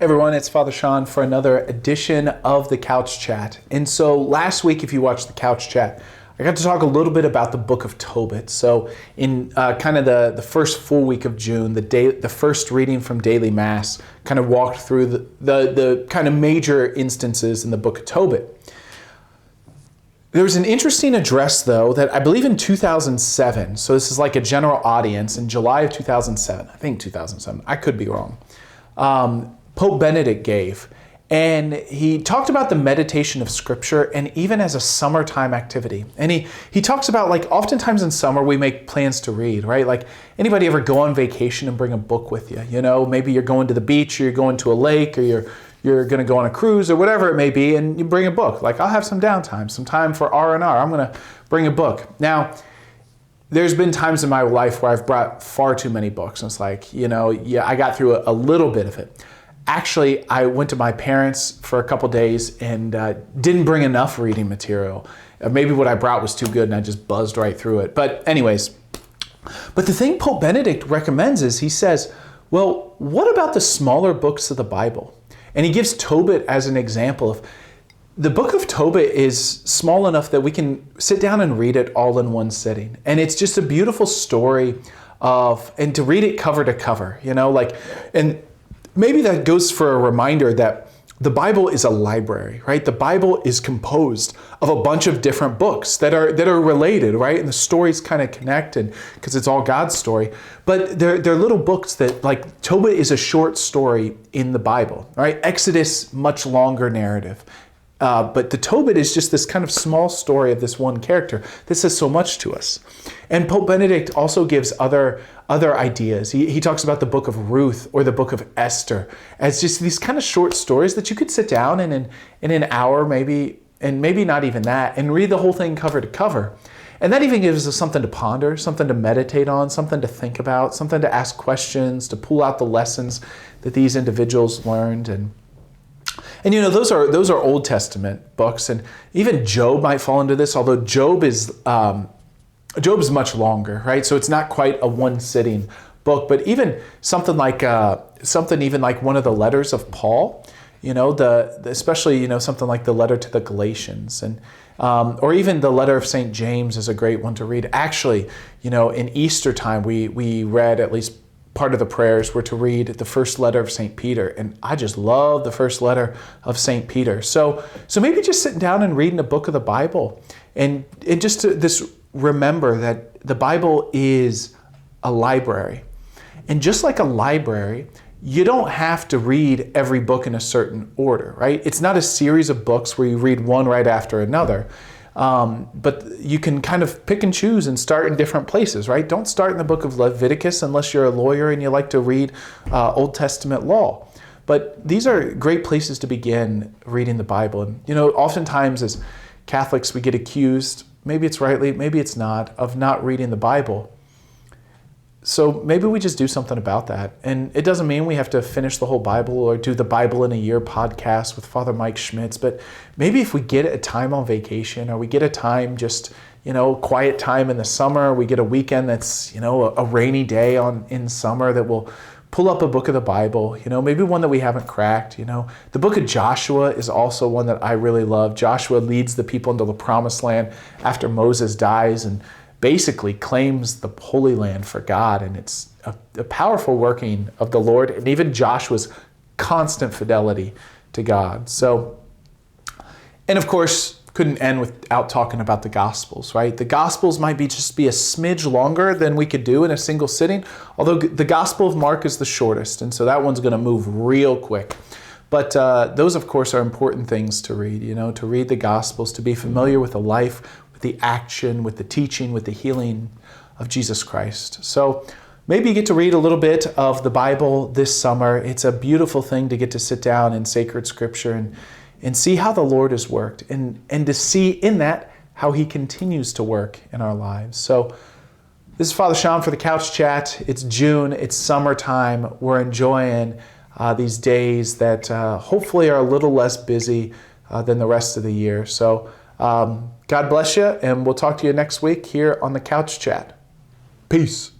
Everyone, it's Father Sean for another edition of the Couch Chat. And so last week, if you watched the Couch Chat, I got to talk a little bit about the book of Tobit. So in kind of the first full week of June, the first reading from daily Mass kind of walked through the kind of major instances in the book of Tobit. There was an interesting address, though, that I believe in 2007, so this is like a general audience, in July of 2007, I think 2007, I could be wrong, Pope Benedict gave. And he talked about the meditation of Scripture and even as a summertime activity. And he talks about, like, oftentimes in summer we make plans to read, right? Like, anybody ever go on vacation and bring a book with you? You know, maybe you're going to the beach or you're going to a lake or you're going to go on a cruise or whatever it may be, and you bring a book. Like, I'll have some downtime, some time for R&R. I'm going to bring a book. Now, there's been times in my life where I've brought far too many books. And it's like, you know, yeah, I got through a little bit of it. Actually, I went to my parents for a couple days and didn't bring enough reading material. Maybe what I brought was too good and I just buzzed right through it. But anyways, but the thing Pope Benedict recommends is he says, well, what about the smaller books of the Bible? And he gives Tobit as an example of the book of Tobit is small enough that we can sit down and read it all in one sitting. And it's just a beautiful story and to read it cover to cover, you know, like, and maybe that goes for a reminder that the Bible is a library, right? The Bible is composed of a bunch of different books that are related, right? And the stories kind of connect, and because it's all God's story. But they're little books that, like, Tobit is a short story in the Bible, right? Exodus, much longer narrative. But the Tobit is just this kind of small story of this one character that says so much to us. And Pope Benedict also gives other ideas. He talks about the book of Ruth or the book of Esther as just these kind of short stories that you could sit down and in an hour maybe, and maybe not even that, and read the whole thing cover to cover. And that even gives us something to ponder, something to meditate on, something to think about, something to ask questions, to pull out the lessons that these individuals learned. And you know, those are Old Testament books, and even Job might fall into this, although Job is much longer, right? So it's not quite a one-sitting book, but even something like one of the letters of Paul, you know, especially, you know, something like the letter to the Galatians, and or even the letter of St. James is a great one to read. Actually, you know, in Easter time, we read, at least part of the prayers were to read the first letter of St. Peter, and I just love the first letter of St. Peter. So maybe just sitting down and reading a book of the Bible, and just to remember that the Bible is a library. And just like a library, you don't have to read every book in a certain order, right? It's not a series of books where you read one right after another. But you can kind of pick and choose and start in different places, right? Don't start in the book of Leviticus unless you're a lawyer and you like to read Old Testament law. But these are great places to begin reading the Bible. And, you know, oftentimes as Catholics, we get accused, maybe it's rightly, maybe it's not, of not reading the Bible. So maybe we just do something about that. And it doesn't mean we have to finish the whole Bible or do the Bible in a Year podcast with Father Mike Schmitz, but maybe if we get a time on vacation, or we get a time just, you know, quiet time in the summer, we get a weekend that's, you know, a rainy day in summer, that we'll pull up a book of the Bible, you know, maybe one that we haven't cracked, you know. The book of Joshua is also one that I really love. Joshua leads the people into the promised land after Moses dies and basically claims the Holy Land for God, and it's a powerful working of the Lord, and even Joshua's constant fidelity to God. So, and of course, couldn't end without talking about the Gospels, right? The Gospels might just be a smidge longer than we could do in a single sitting, although the Gospel of Mark is the shortest, and so that one's going to move real quick. But those, of course, are important things to read, you know, to read the Gospels, to be familiar with the life, the action, with the teaching, with the healing of Jesus Christ. So maybe you get to read a little bit of the Bible this summer. It's a beautiful thing to get to sit down in sacred Scripture and see how the Lord has worked, and to see in that how He continues to work in our lives. So this is Father Sean for the Couch Chat. It's June, it's summertime. We're enjoying these days that hopefully are a little less busy than the rest of the year. So God bless you, and we'll talk to you next week here on the Couch Chat. Peace.